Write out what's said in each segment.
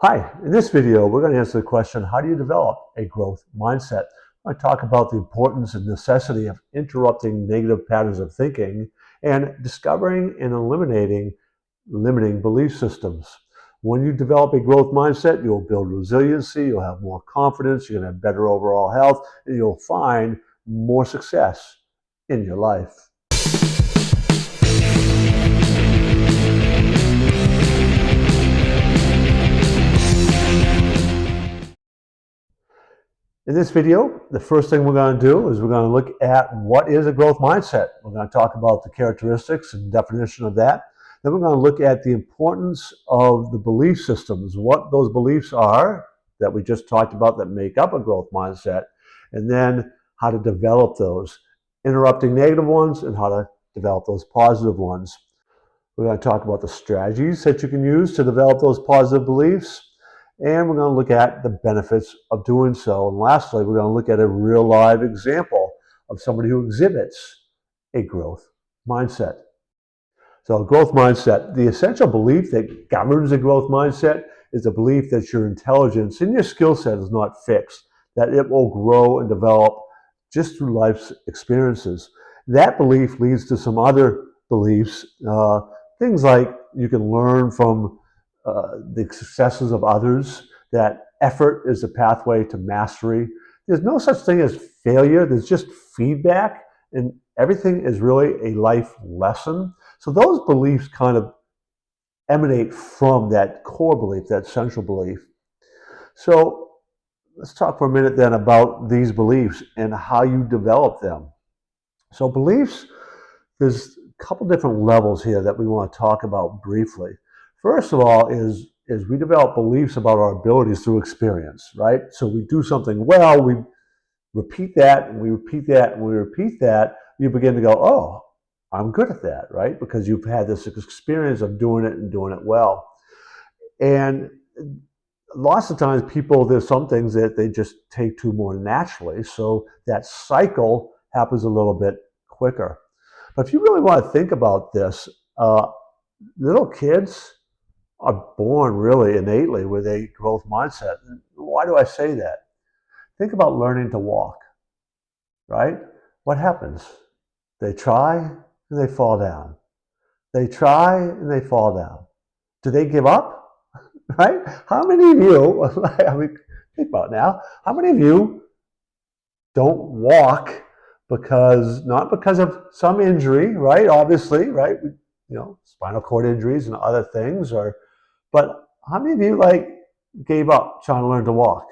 Hi, in this video, we're going to answer the question, how do you develop a growth mindset? I talk about the importance and necessity of interrupting negative patterns of thinking and discovering and eliminating limiting belief systems. When you develop a growth mindset, you'll build resiliency, you'll have more confidence, you're going to have better overall health, and you'll find more success in your life. In this video, the first thing we're going to do is we're going to look at what is a growth mindset. We're going to talk about the characteristics and definition of that. Then we're going to look at the importance of the belief systems, what those beliefs are that we just talked about that make up a growth mindset, and then how to develop those, interrupting negative ones and how to develop those positive ones. We're going to talk about the strategies that you can use to develop those positive beliefs. And we're going to look at the benefits of doing so. And lastly, we're going to look at a real live example of somebody who exhibits a growth mindset. So a growth mindset, the essential belief that governs a growth mindset is the belief that your intelligence and your skill set is not fixed, that it will grow and develop just through life's experiences. That belief leads to some other beliefs, things like you can learn from the successes of others, that effort is the pathway to mastery. There's no such thing as failure, there's just feedback, and everything is really a life lesson. So those beliefs kind of emanate from that core belief, that central belief. So let's talk for a minute then about these beliefs and how you develop them. So beliefs, there's a couple different levels here that we want to talk about briefly. First of all is we develop beliefs about our abilities through experience, right? So we do something well, we repeat that, and we repeat that, and we repeat that, you begin to go, oh, I'm good at that, right? Because you've had this experience of doing it and doing it well. And lots of times people, there's some things that they just take to more naturally, so that cycle happens a little bit quicker. But if you really want to think about this, little kids are born really innately with a growth mindset. Why do I say that? Think about learning to walk, right? What happens? They try and they fall down. They try and they fall down. Do they give up? Right? How many of you, I mean, think about it now, how many of you don't walk not because of some injury, right? Obviously, right? Spinal cord injuries and other things, but how many of you gave up trying to learn to walk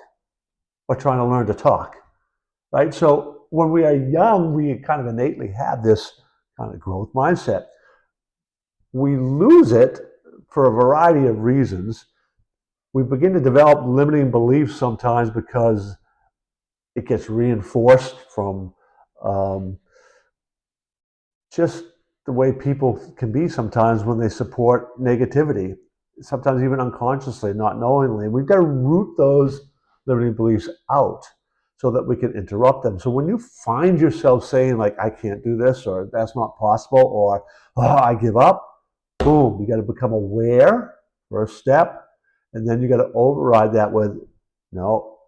or trying to learn to talk, right? So when we are young, we kind of innately have this kind of growth mindset. We lose it for a variety of reasons. We begin to develop limiting beliefs sometimes because it gets reinforced from just the way people can be sometimes when they support negativity, sometimes even unconsciously, not knowingly. We've got to root those limiting beliefs out so that we can interrupt them. So when you find yourself saying I can't do this, or that's not possible, or I give up, boom, you got to become aware, first step, and then you got to override that with, no,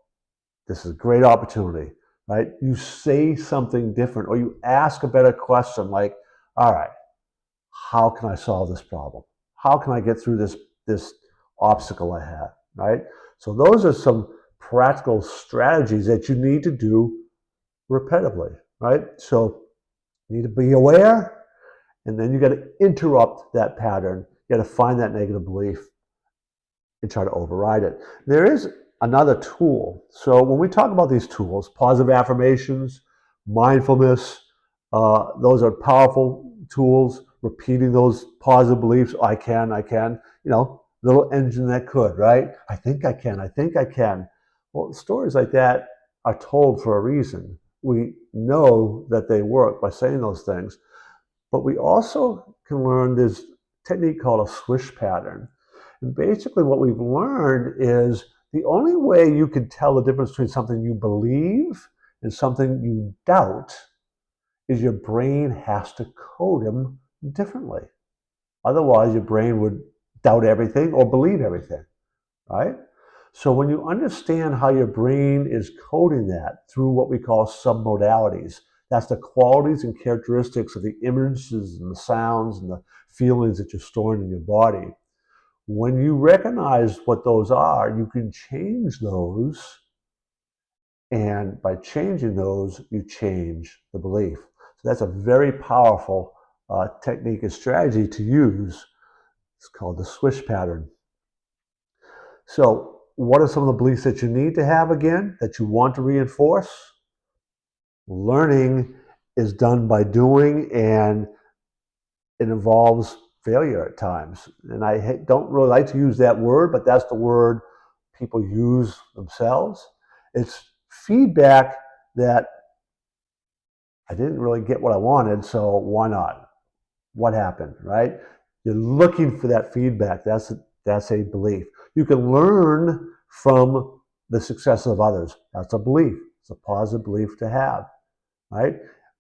this is a great opportunity, right? You say something different, or you ask a better question like, all right, how can I solve this problem? How can I get through this obstacle I have, right? So those are some practical strategies that you need to do repetitively, right? So you need to be aware, and then you got to interrupt that pattern. You got to find that negative belief and try to override it. There is another tool. So when we talk about these tools, positive affirmations, mindfulness, those are powerful tools. Repeating those positive beliefs, I can, little engine that could, right? I think I can. Well, stories like that are told for a reason. We know that they work by saying those things, but we also can learn this technique called a swish pattern. And basically what we've learned is the only way you can tell the difference between something you believe and something you doubt is your brain has to code them differently. Otherwise, your brain would doubt everything or believe everything, right? So when you understand how your brain is coding that through what we call submodalities, that's the qualities and characteristics of the images and the sounds and the feelings that you're storing in your body. When you recognize what those are, you can change those. And by changing those, you change the belief. So that's a very powerful technique and strategy to use. It's called the swish pattern. So what are some of the beliefs that you need to have again, that you want to reinforce? Learning is done by doing, and it involves failure at times. And I don't really like to use that word, but that's the word people use themselves. It's feedback that I didn't really get what I wanted, so why not? What happened, right? You're looking for that feedback. That's a belief. You can learn from the success of others. That's a belief. It's a positive belief to have, right?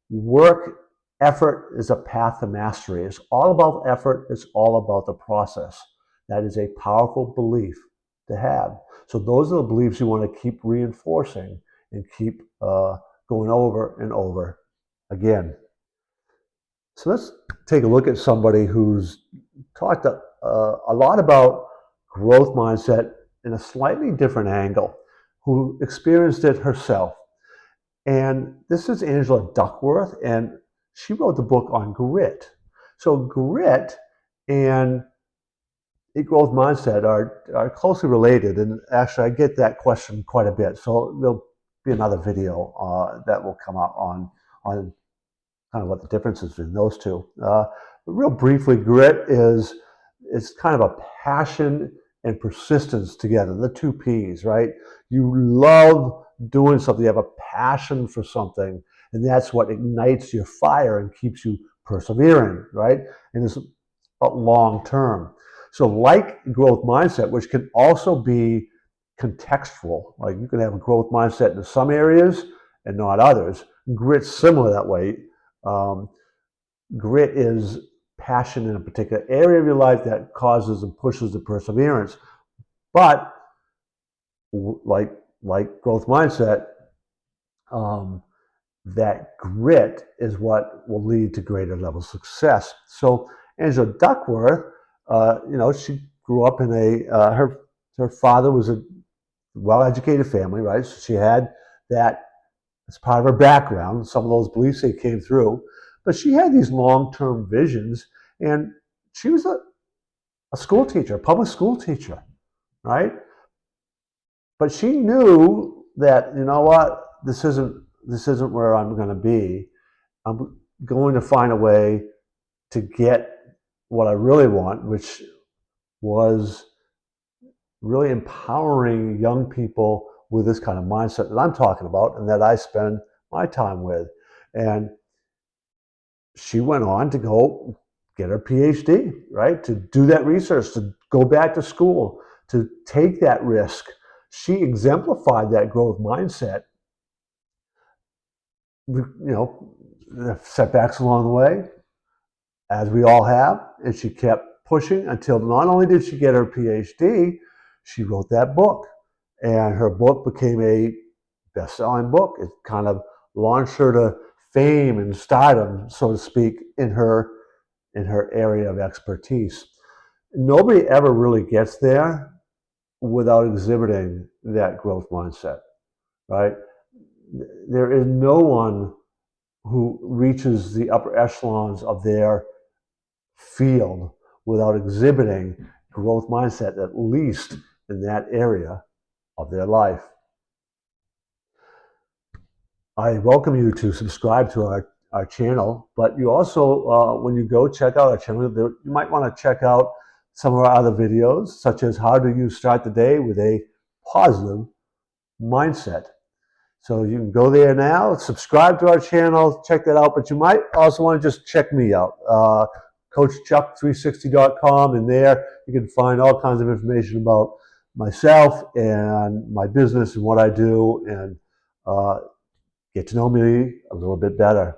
Work effort is a path to mastery. It's all about effort. It's all about the process. That is a powerful belief to have. So those are the beliefs you want to keep reinforcing and keep going over and over again. So let's take a look at somebody who's talked a lot about growth mindset in a slightly different angle, who experienced it herself. And this is Angela Duckworth, and she wrote the book on grit. So grit and a growth mindset are closely related, and actually I get that question quite a bit. So there'll be another video that will come out on kind of what the difference is between those two. Real briefly, grit is it's kind of a passion and persistence together, the two P's, right? You love doing something, you have a passion for something, and that's what ignites your fire and keeps you persevering, right? And it's long term. So like growth mindset, which can also be contextual, like you can have a growth mindset in some areas and not others. Grit's similar that way. Um, Grit is passion in a particular area of your life that causes and pushes the perseverance. But like growth mindset, um, that grit is what will lead to greater levels of success. So Angela Duckworth, she grew up in her father was a well-educated family, right? So she had that as part of her background, some of those beliefs that came through. But she had these long-term visions, and she was a school teacher, a public school teacher, right? But she knew that, you know what, this isn't where I'm going to be. I'm going to find a way to get what I really want, which was really empowering young people with this kind of mindset that I'm talking about and that I spend my time with. And she went on to go get her PhD, right? To do that research, to go back to school, to take that risk. She exemplified that growth mindset. Setbacks along the way, as we all have, and she kept pushing until not only did she get her PhD, she wrote that book. And her book became a best-selling book. It kind of launched her to fame and stardom, so to speak, in her area of expertise. Nobody ever really gets there without exhibiting that growth mindset, right? There is no one who reaches the upper echelons of their field without exhibiting growth mindset, at least in that area of their life. I welcome you to subscribe to our channel, but you also, when you go check out our channel, you might want to check out some of our other videos, such as how do you start the day with a positive mindset. So you can go there now, subscribe to our channel, check that out, but you might also want to just check me out, CoachChuck360.com, and there you can find all kinds of information about myself and my business and what I do, and get to know me a little bit better.